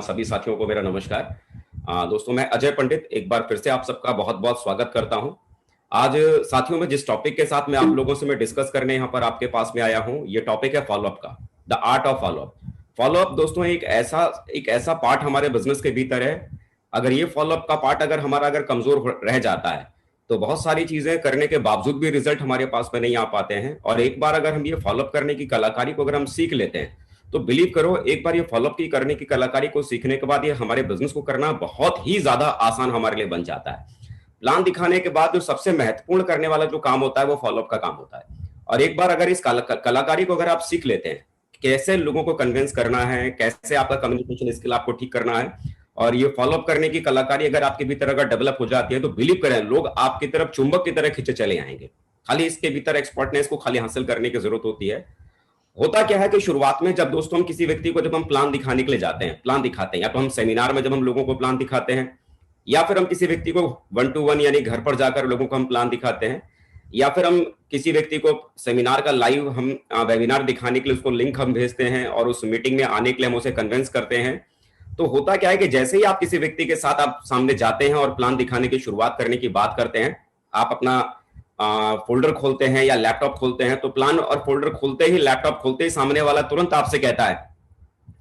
सभी साथियों को मेरा नमस्कार। दोस्तों, मैं अजय पंडित एक बार फिर से आप सबका बहुत बहुत स्वागत करता हूं। आज साथियों में जिस टॉपिक के साथ मैं आप लोगों से मैं डिस्कस करने यहाँ पर आपके पास में आया हूं, ये टॉपिक है फॉलोअप का, the art of follow up. Follow up दोस्तों एक ऐसा पार्ट हमारे बिजनेस के भीतर है। अगर ये फॉलोअप का पार्ट अगर कमजोर रह जाता है तो बहुत सारी चीजें करने के बावजूद भी रिजल्ट हमारे पास में नहीं आ पाते हैं। और एक बार अगर हम ये फॉलोअप करने की कलाकारी को अगर हम सीख लेते हैं तो बिलीव करो, एक बार ये फॉलोअप की करने की कलाकारी को सीखने के बाद ये हमारे बिजनेस को करना बहुत ही ज्यादा आसान हमारे लिए बन जाता है। प्लान दिखाने के बाद जो सबसे महत्वपूर्ण करने वाला जो काम होता है वो फॉलोअप का काम होता है। और एक बार अगर इस कलाकारी को अगर आप सीख लेते हैं, कैसे लोगों को कन्विंस करना है, कैसे आपका कम्युनिकेशन स्किल आपको ठीक करना है, और ये फॉलोअप करने की कलाकारी अगर आपके भीतर अगर डेवलप हो जाती है तो बिलीव करें, लोग आपकी तरफ चुंबक की तरह खींचे चले आएंगे। खाली इसके भीतर एक्सपर्टनेस को खाली हासिल करने की जरूरत होती है। होता क्या है कि शुरुआत में जब दोस्तों हम किसी व्यक्ति को जब हम प्लान दिखाने के लिए जाते हैं, प्लान दिखाते हैं, या तो हम सेमिनार में जब हम लोगों को प्लान दिखाते हैं, या फिर हम किसी व्यक्ति को 1-to-1 यानी घर पर जाकर लोगों को हम प्लान दिखाते हैं, या फिर हम किसी व्यक्ति को सेमिनार का लाइव हम वेबिनार दिखाने के लिए उसको लिंक हम भेजते हैं और उस मीटिंग में आने के लिए हम उसे कन्विंस करते हैं। तो होता क्या है कि जैसे ही आप किसी व्यक्ति के साथ आप सामने जाते हैं और प्लान दिखाने की शुरुआत करने की बात करते हैं, आप अपना फोल्डर खोलते हैं या लैपटॉप खोलते हैं, तो प्लान और फोल्डर खोलते ही, लैपटॉप खोलते ही सामने वाला तुरंत आपसे कहता है,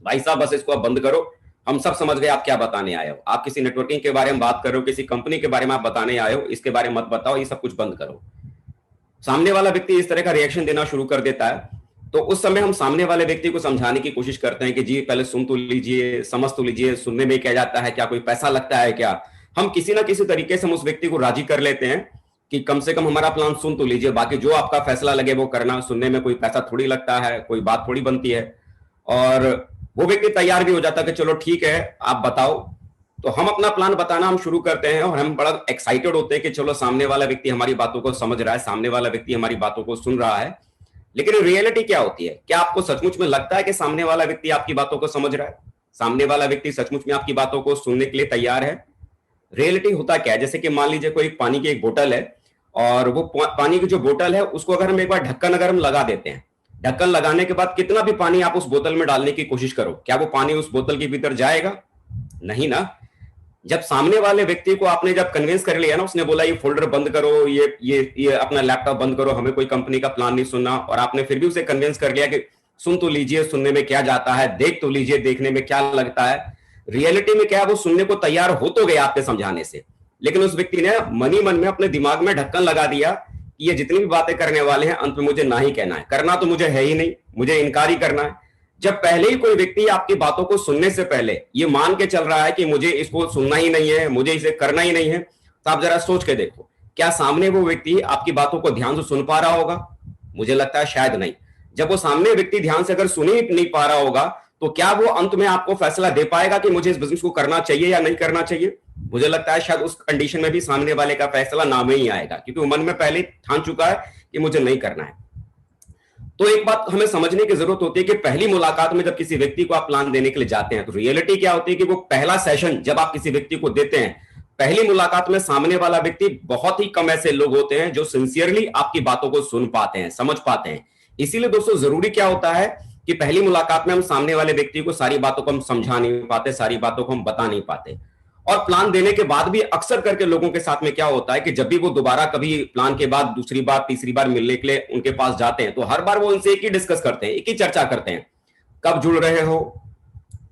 भाई साहब बस इसको आप बंद करो, हम सब समझ गए आप क्या बताने आए हो। आप किसी नेटवर्किंग के बारे में बात कर रहे हो, किसी कंपनी के बारे में आप बताने आए हो, इसके बारे में मत बताओ, ये सब कुछ बंद करो। सामने वाला व्यक्ति इस तरह का रिएक्शन देना शुरू कर देता है। तो उस समय हम सामने वाले व्यक्ति को समझाने की कोशिश करते हैं कि जी पहले सुन तो लीजिए, समझ तो लीजिए, सुनने में क्या जाता है, क्या कोई पैसा लगता है क्या। हम किसी ना किसी तरीके से हम उस व्यक्ति को राजी कर लेते हैं कि कम से कम हमारा प्लान सुन तो लीजिए, बाकी जो आपका फैसला लगे वो करना, सुनने में कोई पैसा थोड़ी लगता है, कोई बात थोड़ी बनती है। और वो व्यक्ति तैयार भी हो जाता है कि चलो ठीक है आप बताओ। तो हम अपना प्लान बताना हम शुरू करते हैं और हम बड़ा एक्साइटेड होते हैं कि चलो सामने वाला व्यक्ति हमारी बातों को समझ रहा है, सामने वाला व्यक्ति हमारी बातों को सुन रहा है। लेकिन रियलिटी क्या होती है? क्या आपको सचमुच में लगता है कि सामने वाला व्यक्ति आपकी बातों को समझ रहा है? सामने वाला व्यक्ति सचमुच में आपकी बातों को सुनने के लिए तैयार है? रियलिटी होता क्या है, जैसे कि मान लीजिए कोई पानी की एक बोतल है और वो पानी की जो बोतल है उसको अगर हम एक बार ढक्कन अगर हम लगा देते हैं, ढक्कन लगाने के बाद कितना भी पानी आप उस बोतल में डालने की कोशिश करो, क्या वो पानी उस बोतल के भीतर जाएगा? नहीं ना। जब सामने वाले व्यक्ति को आपने जब कन्विंस कर लिया ना, उसने बोला ये फोल्डर बंद करो, ये अपना लैपटॉप बंद करो, हमें कोई कंपनी का प्लान नहीं सुनना, और आपने फिर भी उसे कन्विंस कर लिया कि सुन तो लीजिए, सुनने में क्या जाता है, देख तो लीजिए, देखने में क्या लगता है। रियलिटी में क्या है, वो सुनने को तैयार हो तो गया आपके समझाने से, लेकिन उस व्यक्ति ने मन ही मन में अपने दिमाग में ढक्कन लगा दिया कि ये जितनी भी बातें करने वाले हैं अंत में मुझे ना ही कहना है, करना तो मुझे है ही नहीं, मुझे इनकार ही करना है। जब पहले ही कोई व्यक्ति आपकी बातों को सुनने से पहले ये मान के चल रहा है कि मुझे इसको सुनना ही नहीं है, मुझे इसे करना ही नहीं है, तो आप जरा सोच के देखो, क्या सामने वो व्यक्ति आपकी बातों को ध्यान से सुन पा रहा होगा? मुझे लगता है शायद नहीं। जब वो सामने व्यक्ति ध्यान से अगर सुन ही नहीं पा रहा होगा तो क्या वो अंत में आपको फैसला दे पाएगा कि मुझे इस बिजनेस को करना चाहिए या नहीं करना चाहिए? मुझे लगता है शायद उस कंडीशन में भी सामने वाले का फैसला ना में ही आएगा, क्योंकि वो मन में पहले ठान चुका है कि मुझे नहीं करना है। तो एक बात हमें समझने की जरूरत होती है कि पहली मुलाकात में जब किसी व्यक्ति को आप प्लान देने के लिए जाते हैं तो रियलिटी क्या होती है कि वो पहला सेशन जब आप किसी व्यक्ति को देते हैं, पहली मुलाकात में सामने वाला व्यक्ति, बहुत ही कम ऐसे लोग होते हैं जो सिंसियरली आपकी बातों को सुन पाते हैं, समझ पाते हैं। इसीलिए दोस्तों जरूरी क्या होता है कि पहली मुलाकात में हम सामने वाले व्यक्ति को सारी बातों को हम समझा नहीं पाते, सारी बातों को हम बता नहीं पाते। और प्लान देने के बाद भी अक्सर करके लोगों के साथ में क्या होता है कि जब भी वो दोबारा कभी प्लान के बाद दूसरी बार तीसरी बार मिलने के लिए उनके पास जाते हैं तो हर बार वो उनसे एक ही डिस्कस करते हैं, एक ही चर्चा करते हैं, कब जुड़ रहे हो,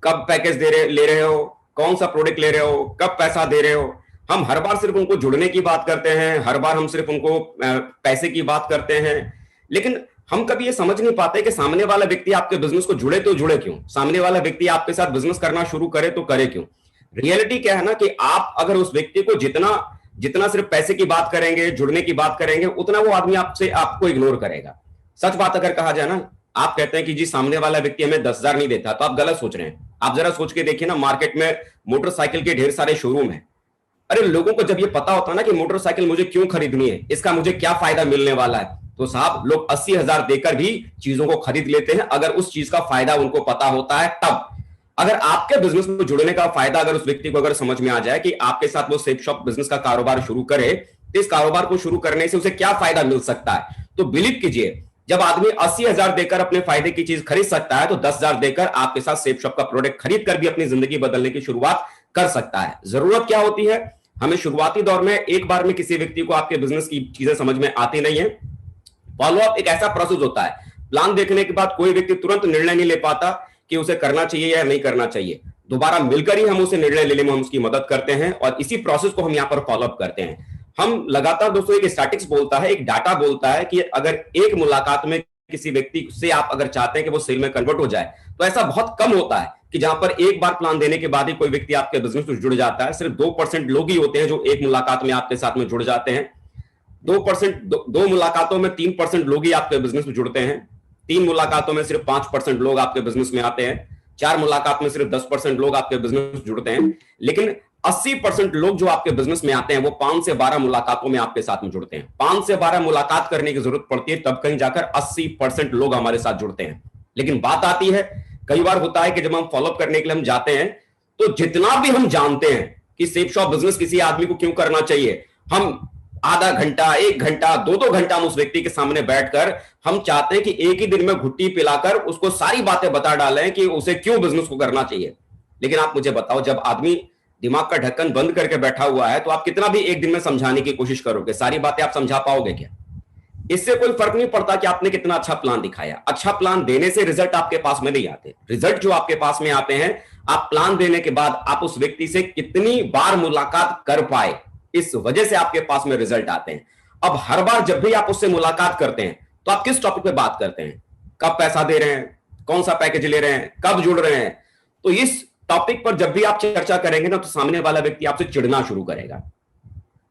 कब पैकेज ले रहे हो, कौन सा प्रोडक्ट ले रहे हो, कब पैसा दे रहे हो। हम हर बार सिर्फ उनको जुड़ने की बात करते हैं, हर बार हम सिर्फ उनको पैसे की बात करते हैं, लेकिन हम कभी ये समझ नहीं पाते कि सामने वाला व्यक्ति आपके बिजनेस को जुड़े तो जुड़े क्यों, सामने वाला व्यक्ति आपके साथ बिजनेस करना शुरू करे तो करे क्यों। रियलिटी क्या है ना कि आप अगर उस व्यक्ति को जितना सिर्फ पैसे की बात करेंगे, जुड़ने की बात करेंगे, उतना वो आदमी आपको इग्नोर करेगा। सच बात अगर कहा जाए ना, आप कहते हैं कि जी सामने वाला व्यक्ति हमें 10,000 नहीं देता, तो आप गलत सोच रहे हैं। आप जरा सोच के देखिए ना, मार्केट में मोटरसाइकिल के ढेर सारे शोरूम है। अरे लोगों को जब ये पता होता ना कि मोटरसाइकिल मुझे क्यों खरीदनी है, इसका मुझे क्या फायदा मिलने वाला है, तो साहब लोग 80,000 देकर भी चीजों को खरीद लेते हैं, अगर उस चीज का फायदा उनको पता होता है तब। अगर आपके बिजनेस में जुड़ने का फायदा अगर उस व्यक्ति को अगर समझ में आ जाए कि आपके साथ वो सेफ शॉप बिजनेस का कारोबार शुरू करे, तो इस कारोबार को शुरू करने से उसे क्या फायदा मिल सकता है, तो बिलीव कीजिए जब आदमी 80,000 देकर अपने फायदे की चीज खरीद सकता है, तो 10,000 देकर आपके साथ सेफ शॉप का प्रोडक्ट खरीद कर भी अपनी जिंदगी बदलने की शुरुआत कर सकता है। जरूरत क्या होती है, हमें शुरुआती दौर में एक बार में किसी व्यक्ति को आपके बिजनेस की चीजें समझ में आती नहीं है। फॉलोअप एक ऐसा प्रोसेस होता है, प्लान देखने के बाद कोई व्यक्ति तुरंत निर्णय नहीं ले पाता कि उसे करना चाहिए या नहीं करना चाहिए। दोबारा मिलकर ही हम उसे निर्णय लेने में हम उसकी मदद करते हैं, और इसी प्रोसेस को हम यहां पर फॉलोअप करते हैं। हम लगातार दोस्तों, एक स्टैटिक्स बोलता है, एक डाटा बोलता है कि अगर एक मुलाकात में किसी व्यक्ति से आप अगर चाहते हैं कि वो सेल में कन्वर्ट हो जाए, तो ऐसा बहुत कम होता है कि जहां पर एक बार प्लान देने के बाद ही कोई व्यक्ति आपके बिजनेस में जुड़ जाता है। सिर्फ 2% लोग ही होते हैं जो एक मुलाकात में आपके साथ में जुड़ जाते हैं। 2% दो मुलाकातों में 3% लोग ही आपके बिजनेस में जुड़ते हैं। 3 मुलाकातों में सिर्फ 5% लोग आपके बिजनेस में आते हैं। 4 मुलाकात में सिर्फ 10% लोग आपके बिजनेस में जुड़ते हैं। लेकिन 80% लोग जो आपके बिजनेस में आते हैं वो 5 से 12 मुलाकातों में आपके साथ में जुड़ते हैं। 5 से 12 मुलाकात करने की जरूरत पड़ती है, तब कहीं जाकर 80% लोग हमारे साथ जुड़ते हैं। लेकिन बात आती है, कई बार होता है कि जब हम फॉलोअप करने के लिए हम जाते हैं, तो जितना भी हम जानते हैं कि सेफ शॉप बिजनेस किसी आदमी को क्यों करना चाहिए, हम आधा घंटा, 1 घंटा, 2 घंटा हम उस व्यक्ति के सामने बैठकर हम चाहते हैं कि एक ही दिन में घुट्टी पिलाकर उसको सारी बातें बता डालें कि उसे क्यों बिजनेस को करना चाहिए। लेकिन आप मुझे बताओ, जब आदमी दिमाग का ढक्कन बंद करके बैठा हुआ है, तो आप कितना भी एक दिन में समझाने की कोशिश करोगे, सारी बातें आप समझा पाओगे क्या? इससे कोई फर्क नहीं पड़ता कि आपने कितना अच्छा प्लान दिखाया। अच्छा प्लान देने से रिजल्ट आपके पास में नहीं आते। रिजल्ट जो आपके पास में आते हैं, आप प्लान देने के बाद आप उस व्यक्ति से कितनी बार मुलाकात कर पाए, इस वजह से आपके पास में रिजल्ट आते हैं। अब हर बार जब भी आप उससे मुलाकात करते हैं, तो आप किस टॉपिक पे बात करते हैं? कब पैसा दे रहे हैं, कौन सा पैकेज ले रहे हैं, कब जुड़ रहे हैं? तो इस टॉपिक पर जब भी आप चर्चा करेंगे ना, तो सामने वाला व्यक्ति आपसे चिढ़ना शुरू करेगा।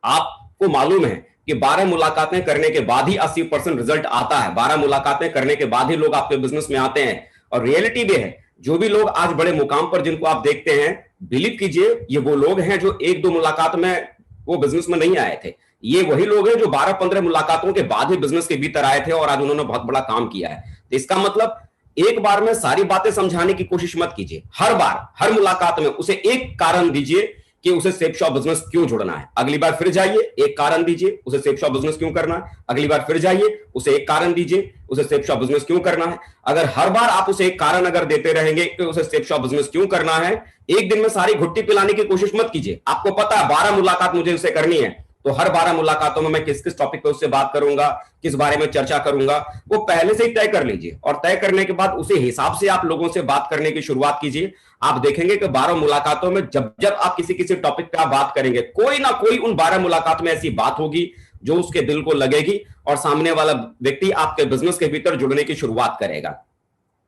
आपको मालूम है कि 12 मुलाकातें करने के बाद ही 80% रिजल्ट आता है। 12 मुलाकातें करने के बाद ही लोग आपके बिजनेस में आते हैं। और रियलिटी भी है, जो भी लोग आज बड़े मुकाम पर जिनको आप देखते हैं, बिलीव कीजिए, ये वो लोग हैं जो 1-2 मुलाकात में वो बिजनेस में नहीं आए थे। ये वही लोग हैं जो 12-15 मुलाकातों के बाद ही बिजनेस के भीतर आए थे और आज उन्होंने बहुत बड़ा काम किया है। तो इसका मतलब एक बार में सारी बातें समझाने की कोशिश मत कीजिए। हर बार, हर मुलाकात में उसे एक कारण दीजिए कि उसे सेफ शॉप बिजनेस क्यों जुड़ना है। अगली बार फिर जाइए, एक कारण दीजिए उसे सेफ शॉप बिजनेस क्यों करना है। अगली बार फिर जाइए, उसे एक कारण दीजिए उसे सेफ शॉप बिजनेस क्यों करना है। अगर हर बार आप उसे एक कारण अगर देते रहेंगे कि उसे सेफ शॉप बिजनेस क्यों करना है, एक दिन में सारी घुट्टी पिलाने की कोशिश मत कीजिए। आपको पता है 12 मुलाकात मुझे उससे करनी है, तो हर 12 मुलाकातों में मैं किस किस टॉपिक पे उससे बात करूंगा, किस बारे में चर्चा करूंगा, वो पहले से ही तय कर लीजिए। और तय करने के बाद उसी हिसाब से आप लोगों से बात करने की शुरुआत कीजिए। आप देखेंगे कि 12 मुलाकातों में जब जब आप किसी किसी टॉपिक पे आप बात करेंगे, कोई ना कोई उन 12 मुलाकात में ऐसी बात होगी जो उसके दिल को लगेगी और सामने वाला व्यक्ति आपके बिजनेस के भीतर जुड़ने की शुरुआत करेगा।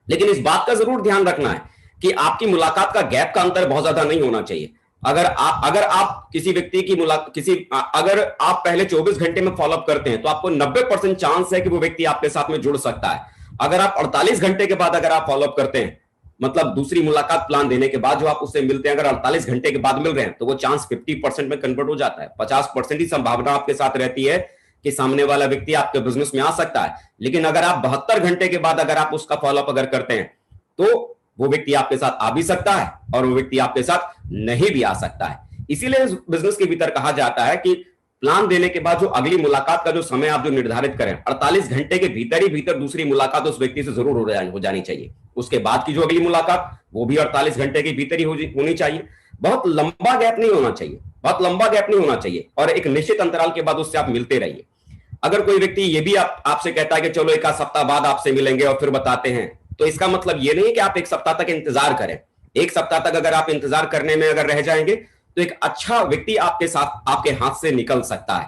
लेकिन इस बात का जरूर ध्यान रखना है कि आपकी मुलाकात का गैप का अंतर बहुत ज्यादा नहीं होना चाहिए। अगर आप किसी व्यक्ति की अगर आप पहले 24 घंटे में फॉलोअप करते हैं, तो आपको 90% चांस है कि वो व्यक्ति आपके साथ में जुड़ सकता है। अगर आप 48 घंटे के बाद अगर आप फॉलोअप करते हैं, मतलब दूसरी मुलाकात प्लान देने के बाद जो आप उससे मिलते हैं, अगर 48 घंटे के बाद मिल रहे हैं, तो वो चांस 50% में कन्वर्ट हो जाता है। 50% ही संभावना आपके साथ रहती है कि सामने वाला व्यक्ति आपके बिजनेस में आ सकता है। लेकिन अगर आप 72 घंटे के बाद अगर आप उसका फॉलोअप अगर करते हैं, तो वो व्यक्ति आपके साथ आ भी सकता है और वो व्यक्ति आपके साथ नहीं भी आ सकता है। इसीलिए बिजनेस के भीतर कहा जाता है कि प्लान देने के बाद जो अगली मुलाकात का जो समय आप जो निर्धारित करें, 48 घंटे के भीतर ही भीतर दूसरी मुलाकात उस व्यक्ति से जरूर हो जानी चाहिए। उसके बाद की जो अगली मुलाकात, वो भी 48 घंटे के भीतर ही होनी चाहिए। बहुत लंबा गैप नहीं होना चाहिए, बहुत लंबा गैप नहीं होना चाहिए। और एक निश्चित अंतराल के बाद उससे आप मिलते रहिए। अगर कोई व्यक्ति ये भी आपसे कहता है कि चलो 1 सप्ताह बाद आपसे मिलेंगे और फिर बताते हैं, तो इसका मतलब ये नहीं कि आप 1 सप्ताह तक इंतजार करें। 1 सप्ताह तक अगर आप इंतजार करने में अगर रह जाएंगे, तो एक अच्छा व्यक्ति आपके साथ आपके हाथ से निकल सकता है।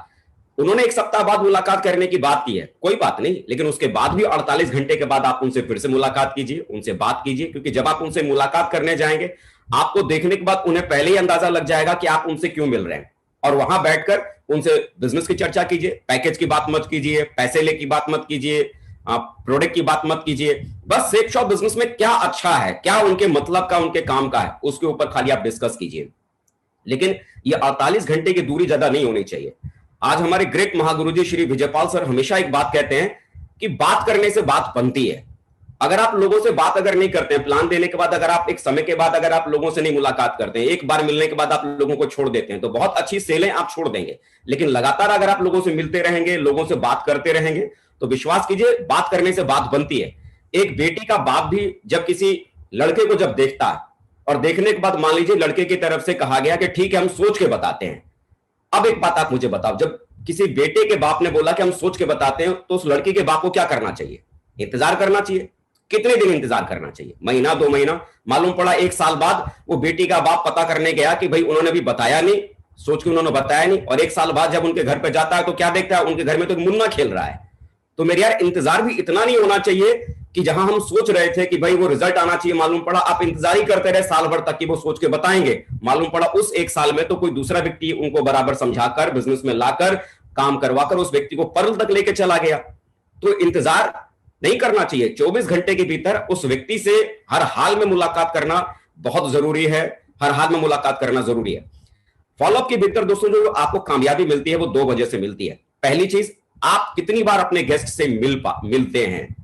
उन्होंने 1 सप्ताह बाद मुलाकात करने की बात की है, कोई बात नहीं, लेकिन उसके बाद भी 48 घंटे के बाद आप उनसे फिर से मुलाकात कीजिए, उनसे बात कीजिए। क्योंकि जब आप उनसे मुलाकात करने जाएंगे, आपको देखने के बाद उन्हें पहले ही अंदाजा लग जाएगा कि आप उनसे क्यों मिल रहे हैं। और वहां बैठकर उनसे बिजनेस की चर्चा कीजिए, पैकेज की बात मत कीजिए, पैसे ले की बात मत कीजिए, आप प्रोडक्ट की बात मत कीजिए। बस सेफ शॉप बिजनेस में क्या अच्छा है, क्या उनके मतलब का, उनके काम का है, उसके ऊपर खाली आप डिस्कस कीजिए। लेकिन ये 48 घंटे की दूरी ज्यादा नहीं होनी चाहिए। आज हमारे ग्रेट महागुरु जी श्री विजयपाल सर हमेशा एक बात कहते हैं कि बात करने से बात बनती है। अगर आप लोगों से बात अगर नहीं करते हैं, प्लान देने के बाद अगर आप एक समय के बाद अगर आप लोगों से नहीं मुलाकात करते हैं, एक बार मिलने के बाद आप लोगों को छोड़ देते हैं, तो बहुत अच्छी सेलें आप छोड़ देंगे। लेकिन लगातार अगर आप लोगों से मिलते रहेंगे, लोगों से बात करते रहेंगे, तो विश्वास कीजिए बात करने से बात बनती है। एक बेटी का बाप भी जब किसी लड़के को जब देखता है और देखने के बाद मान लीजिए लड़के की तरफ से कहा गया कि ठीक है हम सोच के बताते हैं। अब एक बात आप मुझे बताओ, जब किसी बेटे के बाप ने बोला कि हम सोच के बताते हैं, तो उस लड़की के बाप को क्या करना चाहिए? इंतजार करना चाहिए। कितने दिन इंतजार करना चाहिए? महीना, 2 महीना? मालूम पड़ा 1 साल बाद वो बेटी का बाप पता करने गया कि भाई उन्होंने भी बताया नहीं, सोच के उन्होंने बताया नहीं, और 1 साल बाद जब उनके घर पे जाता है तो क्या देखता है? उनके घर में तो मुन्ना खेल रहा है। तो मेरे यार इंतजार भी इतना नहीं होना चाहिए कि जहां हम सोच रहे थे कि भाई वो रिजल्ट आना चाहिए, मालूम पड़ा आप इंतजार ही करते रहे साल भर तक कि वो सोच के बताएंगे। मालूम पड़ा उस 1 साल में तो कोई दूसरा व्यक्ति उनको बराबर समझाकर, बिजनेस में लाकर, काम करवाकर उस व्यक्ति को पर्ल तक लेके चला गया। तो इंतजार नहीं करना चाहिए। 24 घंटे के भीतर उस व्यक्ति से हर हाल में मुलाकात करना बहुत जरूरी है। हर हाल में मुलाकात करना जरूरी है। फॉलोअप के भीतर दोस्तों जो आपको कामयाबी मिलती है वो 2 वजह से मिलती है। पहली चीज, आप कितनी बार अपने गेस्ट से मिलते हैं।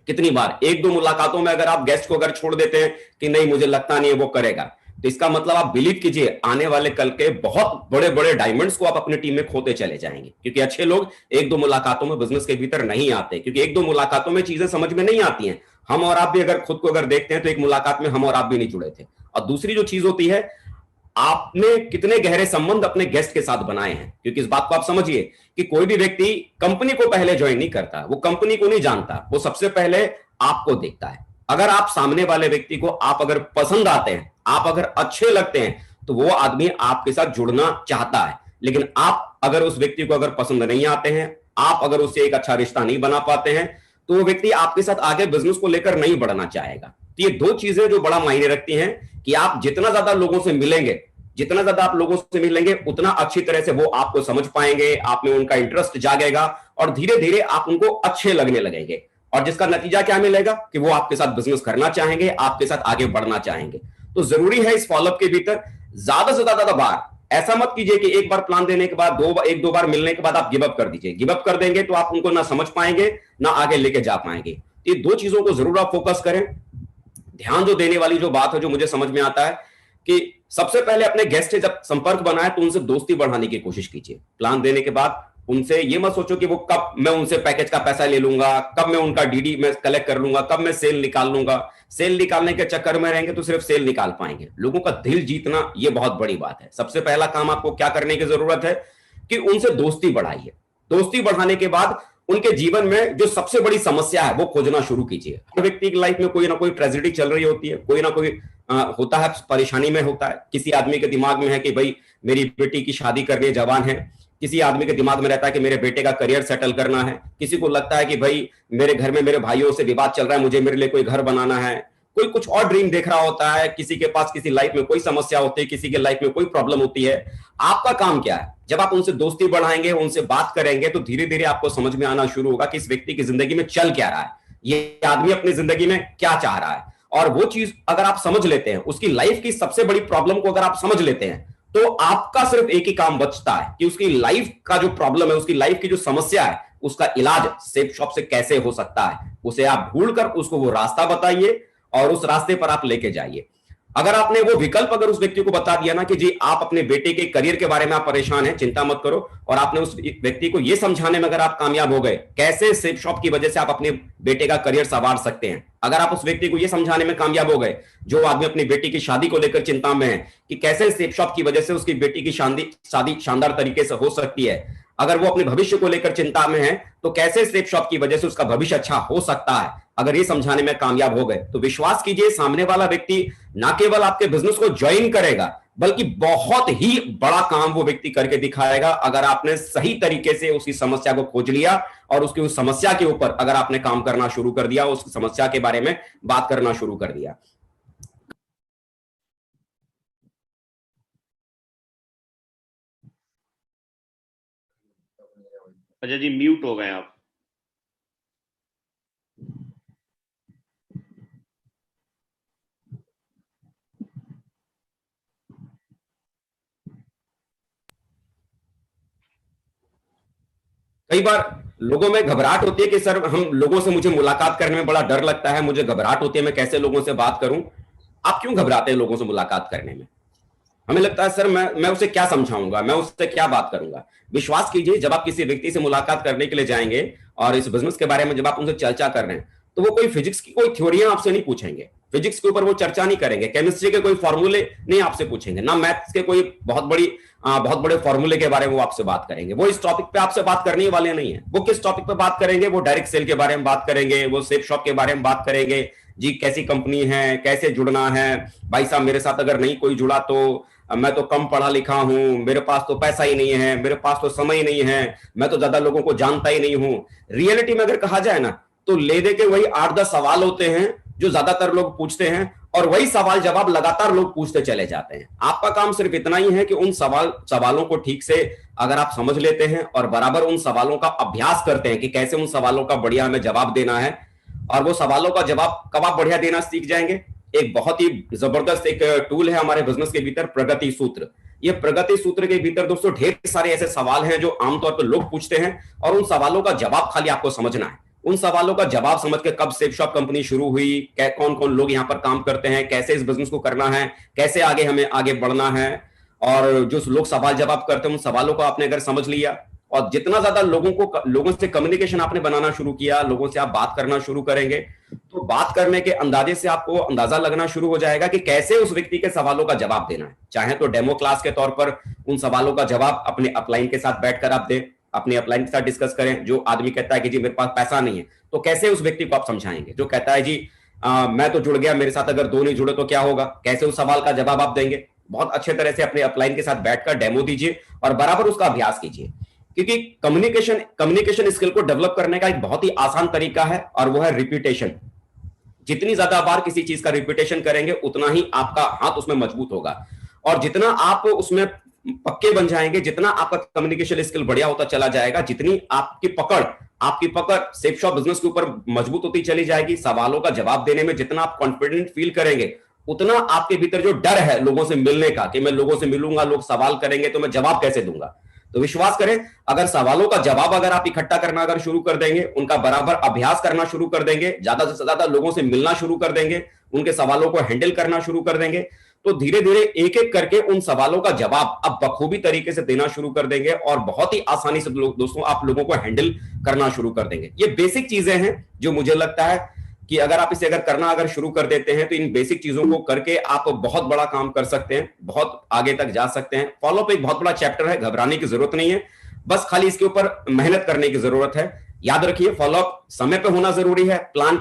कितनी बार? 1-2 मुलाकातों में अगर आप गेस्ट को अगर छोड़ देते हैं कि नहीं मुझे लगता नहीं है वो करेगा, तो इसका मतलब आप बिलीव कीजिए आने वाले कल के बहुत बड़े बड़े डायमंड्स को आप अपनी टीम में खोते चले जाएंगे। क्योंकि अच्छे लोग 1-2 मुलाकातों में बिजनेस के भीतर नहीं आते, क्योंकि 1-2 मुलाकातों में चीजें समझ में नहीं आती हैं। हम और आप भी अगर खुद को अगर देखते हैं तो एक मुलाकात में हम और आप भी नहीं जुड़े थे। और दूसरी जो चीज होती है, आपने कितने गहरे संबंध अपने गेस्ट के साथ बनाए हैं। क्योंकि इस बात को आप समझिए कि कोई भी व्यक्ति कंपनी को पहले ज्वाइन नहीं करता, वो कंपनी को नहीं जानता, वो सबसे पहले आपको देखता है। अगर आप सामने वाले व्यक्ति को आप अगर पसंद आते हैं, आप अगर अच्छे लगते हैं, तो वो आदमी आपके साथ जुड़ना चाहता है। लेकिन आप अगर उस व्यक्ति को अगर पसंद नहीं आते हैं, आप अगर उससे एक अच्छा रिश्ता नहीं बना पाते हैं, तो वो व्यक्ति आपके साथ आगे बिजनेस को लेकर नहीं बढ़ना चाहेगा। तो ये 2 चीजें जो बड़ा मायने रखती हैं कि आप जितना ज्यादा लोगों से मिलेंगे, जितना ज्यादा आप लोगों से मिलेंगे, उतना अच्छी तरह से वो आपको समझ पाएंगे, आप में उनका इंटरेस्ट जागेगा और धीरे धीरे आप उनको अच्छे लगने लगेंगे। और जिसका नतीजा क्या मिलेगा कि वो आपके साथ बिजनेस करना चाहेंगे, आपके साथ आगे बढ़ना चाहेंगे। तो जरूरी है इस फॉलोअप के भीतर ज्यादा से ज्यादा बार ऐसा मत कीजिए कि एक बार प्लान देने के बाद 1-2 बार मिलने के बाद आप गिव अप कर दीजिए। गिव अप कर देंगे तो आप उनको ना समझ पाएंगे, ना आगे लेके जा पाएंगे। ये 2 चीजों को जरूर आप फोकस करें। ध्यान जो देने वाली जो बात है, जो मुझे समझ में आता है कि सबसे पहले अपने गेस्ट से जब संपर्क बनाए तो उनसे दोस्ती बढ़ाने की कोशिश कीजिए। प्लान देने के बाद उनसे ये मत सोचो कि वो कब मैं उनसे पैकेज का पैसा ले लूंगा, कब मैं उनका डीडी में कलेक्ट कर लूंगा, कब मैं सेल निकाल लूंगा। सेल निकालने के चक्कर में रहेंगे तो सिर्फ सेल निकाल पाएंगे। लोगों का दिल जीतना ये बहुत बड़ी बात है। सबसे पहला काम आपको क्या करने की जरूरत है कि उनसे दोस्ती बढ़ाइए। दोस्ती बढ़ाने के बाद उनके जीवन में जो सबसे बड़ी समस्या है वो खोजना शुरू कीजिए। हर व्यक्ति की लाइफ में कोई ना कोई ट्रेजेडी चल रही होती है, कोई ना कोई होता है, परेशानी में होता है। किसी आदमी के दिमाग में है कि भाई मेरी बेटी की शादी करनी है, जवान है। किसी आदमी के दिमाग में रहता है कि मेरे बेटे का करियर सेटल करना है। किसी को लगता है कि भाई मेरे घर में मेरे भाइयों से विवाद चल रहा है, मुझे मेरे लिए कोई घर बनाना है। कोई कुछ और ड्रीम देख रहा होता है। किसी के पास किसी लाइफ में कोई समस्या होती है, किसी के लाइफ में कोई प्रॉब्लम होती है। आपका काम क्या है? जब आप उनसे दोस्ती बढ़ाएंगे, उनसे बात करेंगे, तो धीरे धीरे आपको समझ में आना शुरू होगा कि इस व्यक्ति की जिंदगी में चल क्या रहा है, ये आदमी अपनी जिंदगी में क्या चाह रहा है। और वो चीज अगर आप समझ लेते हैं, उसकी लाइफ की सबसे बड़ी प्रॉब्लम को अगर आप समझ लेते हैं, तो आपका सिर्फ एक ही काम बचता है कि उसकी लाइफ का जो प्रॉब्लम है, उसकी लाइफ की जो समस्या है, उसका इलाज सेफ शॉप से कैसे हो सकता है। उसे आप ढूंढकर उसको वो रास्ता बताइए और उस रास्ते पर आप लेके जाइए। अगर आपने वो विकल्प अगर उस व्यक्ति को बता दिया ना कि जी आप अपने बेटे के करियर के बारे में आप परेशान हैं, चिंता मत करो, और आपने उस व्यक्ति को ये समझाने में अगर आप कामयाब हो गए कैसे सेफ शॉप की वजह से आप अपने बेटे का करियर संवार सकते हैं, अगर आप उस व्यक्ति को ये समझाने में कामयाब हो गए, जो आदमी अपनी बेटी की शादी को लेकर चिंता में है कि कैसे सेफ शॉप की वजह से उसकी बेटी की शादी शानदार तरीके से हो सकती है, अगर वो अपने भविष्य को लेकर चिंता में है तो कैसे सेफ शॉप की वजह से उसका भविष्य अच्छा हो सकता है, अगर ये समझाने में कामयाब हो गए, तो विश्वास कीजिए सामने वाला व्यक्ति ना केवल आपके बिजनेस को ज्वाइन करेगा, बल्कि बहुत ही बड़ा काम वो व्यक्ति करके दिखाएगा। अगर आपने सही तरीके से उसकी समस्या को खोज लिया और उसकी उस समस्या के ऊपर अगर आपने काम करना शुरू कर दिया, उस समस्या के बारे में बात करना शुरू कर दिया। अजय जी म्यूट हो गए आप। कई बार लोगों में घबराहट होती है कि सर हम लोगों से, मुझे मुलाकात करने में बड़ा डर लगता है, मुझे घबराहट होती है, मैं कैसे लोगों से बात करूं। आप क्यों घबराते हैं लोगों से मुलाकात करने में? हमें लगता है सर मैं उसे क्या समझाऊंगा, मैं उससे क्या बात करूंगा। विश्वास कीजिए जब आप किसी व्यक्ति से मुलाकात करने के लिए जाएंगे और इस बिजनेस के बारे में जब आप उनसे चर्चा कर रहे हैं, तो वो कोई फिजिक्स की कोई थ्योरियां आपसे नहीं पूछेंगे, फिजिक्स के ऊपर वो चर्चा नहीं करेंगे, केमिस्ट्री के कोई फॉर्मूले नहीं आपसे पूछेंगे, ना मैथ्स के कोई बहुत बड़े फॉर्मूले के बारे में वो आपसे बात करेंगे। वो इस टॉपिक पे आपसे बात करने वाले नहीं है। वो किस टॉपिक पे बात करेंगे? वो डायरेक्ट सेल के बारे में बात करेंगे, वो सेफ शॉप के बारे में बात करेंगे, जी कैसी कंपनी है, कैसे जुड़ना है, भाई साहब मेरे साथ अगर नहीं कोई जुड़ा तो मैं तो कम पढ़ा लिखा हूं, मेरे पास तो पैसा ही नहीं है, मेरे पास तो समय ही नहीं है, मैं तो ज्यादा लोगों को जानता ही नहीं हूं। रियलिटी में अगर कहा जाए ना, तो ले दे के वही 8-10 सवाल होते हैं जो ज्यादातर लोग पूछते हैं, और वही सवाल जवाब लगातार लोग पूछते चले जाते हैं। आपका काम सिर्फ इतना ही है कि उन सवालों को ठीक से अगर आप समझ लेते हैं और बराबर उन सवालों का अभ्यास करते हैं कि कैसे उन सवालों का बढ़िया हमें जवाब देना है, और वो सवालों का जवाब कब आप बढ़िया देना सीख जाएंगे। एक बहुत ही जबरदस्त एक टूल है हमारे बिजनेस के भीतर, प्रगति सूत्र। ये प्रगति सूत्र के भीतर दोस्तों ढेर सारे ऐसे सवाल हैं जो आमतौर पर लोग पूछते हैं, और उन सवालों का जवाब खाली आपको समझना है। उन सवालों का जवाब समझ के कब सेफ शॉप कंपनी शुरू हुई, कौन कौन लोग यहाँ पर काम करते हैं, कैसे इस बिजनेस को करना है, कैसे आगे हमें आगे बढ़ना है, और जो लोग सवाल जवाब करते हैं उन सवालों को आपने अगर समझ लिया, और जितना ज्यादा लोगों से कम्युनिकेशन आपने बनाना शुरू किया, लोगों से आप बात करना शुरू करेंगे, तो बात करने के अंदाजे से आपको अंदाजा लगना शुरू हो जाएगा कि कैसे उस व्यक्ति के सवालों का जवाब देना है। चाहे तो डेमो क्लास के तौर पर उन सवालों का जवाब अपने अपलाइन के साथ बैठकर आप दें, अपने अपलाइन के साथ डिस्कस करें। जो आदमी कहता है कि जी मेरे पास पैसा नहीं है, तो कैसे उस व्यक्ति को आप समझाएंगे? जो कहता है जी मैं तो जुड़ गया, मेरे साथ अगर 2 नहीं जुड़े तो क्या होगा, कैसे उस सवाल का जवाब आप देंगे? बहुत अच्छे तरह से अपने अपलाइन के साथ बैठकर डेमो दीजिए और बराबर उसका अभ्यास कीजिए, क्योंकि कम्युनिकेशन स्किल को डेवलप करने का एक बहुत ही आसान तरीका है, और वो है रिपीटेशन। जितनी ज्यादा बार किसी चीज का रिपीटेशन करेंगे उतना ही आपका हाथ उसमें मजबूत होगा, और जितना आप उसमें पक्के बन जाएंगे, जितना आपका कम्युनिकेशन स्किल बढ़िया होता चला जाएगा, जितनी आपकी पकड़ सेफ शॉप बिजनेस के ऊपर मजबूत होती चली जाएगी, सवालों का जवाब देने में जितना आप कॉन्फिडेंट फील करेंगे, उतना आपके भीतर जो डर है लोगों से मिलने का, कि मैं लोगों से मिलूंगा, लोग सवाल करेंगे तो मैं जवाब कैसे दूंगा, तो विश्वास करें, अगर सवालों का जवाब अगर आप इकट्ठा करना अगर शुरू कर देंगे, उनका बराबर अभ्यास करना शुरू कर देंगे, ज्यादा से ज्यादा लोगों से मिलना शुरू कर देंगे, उनके सवालों को हैंडल करना शुरू कर देंगे, तो धीरे धीरे एक एक करके उन सवालों का जवाब आप बखूबी तरीके से देना शुरू कर देंगे, और बहुत ही आसानी से दोस्तों आप लोगों को हैंडल करना शुरू कर देंगे। ये बेसिक चीजें हैं जो मुझे लगता है कि अगर आप इसे करना शुरू कर देते हैं, तो इन बेसिक चीजों को करके आप बहुत बड़ा काम कर सकते हैं, बहुत आगे तक जा सकते हैं। फॉलोअप एक बहुत बड़ा चैप्टर है, घबराने की जरूरत नहीं है, बस खाली इसके ऊपर मेहनत करने की जरूरत है। याद रखिए, फॉलोअप समय पे होना जरूरी है, प्लान